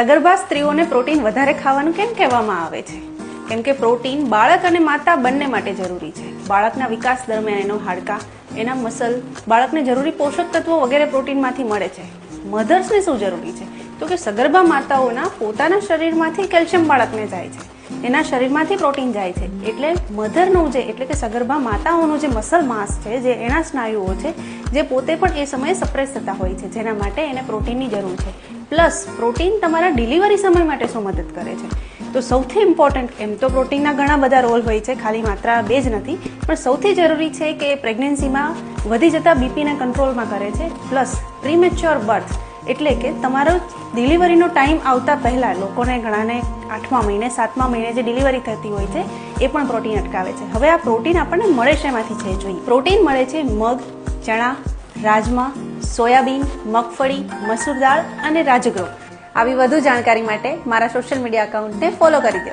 સગર્ભા સ્ત્રીઓને પ્રોટીન વધારે ખાવાનું કેમ કહેવામાં આવે છે? કેમ કે પ્રોટીન બાળક અને માતા બંને માટે જરૂરી છે. બાળકના વિકાસ દરમિયાન એનો હાડકાં, એના મસલ, બાળકને જરૂરી પોષક તત્વો વગેરે પ્રોટીનમાંથી મળે છે. મધર્સને શું જરૂરી છે? તો કે સગર્ભા માતાઓના પોતાના શરીરમાંથી કેલ્શિયમ બાળકને જાય છે, એના શરીરમાંથી પ્રોટીન જાય છે. એટલે મધરનું એટલે કે સગર્ભા માતાઓનું જે મસલ માસ છે, જે એના સ્નાયુઓ છે, જે પોતે પણ એ સમયે સપ્રેસ થતા હોય છે, જેના માટે એને પ્રોટીનની જરૂર છે. પ્લસ પ્રોટીન તમારા ડિલિવરી સમય માટે શું મદદ કરે છે? તો સૌથી ઇમ્પોર્ટન્ટ, એમ તો પ્રોટીનના ઘણા બધા રોલ હોય છે, ખાલી માત્ર બે જ નથી, પણ સૌથી જરૂરી છે કે પ્રેગ્નન્સીમાં વધી જતા બીપીને કંટ્રોલમાં કરે છે. પ્લસ પ્રીમેચ્યોર બર્થ, એટલે કે તમારો ડિલિવરીનો ટાઈમ આવતા પહેલાં લોકોને ઘણાને 8મા મહિને 7મા મહિને જે ડિલિવરી થતી હોય છે એ પણ પ્રોટીન અટકાવે છે. હવે આ પ્રોટીન આપણને મળે શેમાંથી છે જોઈએ. પ્રોટીન મળે છે મગ, ચણા, રાજમા, સોયાબીન, મગફળી, મસૂર દાળ અને રાજગરો. આવી વધુ જાણકારી માટે મારા સોશિયલ મીડિયા એકાઉન્ટને ફોલો કરી દો.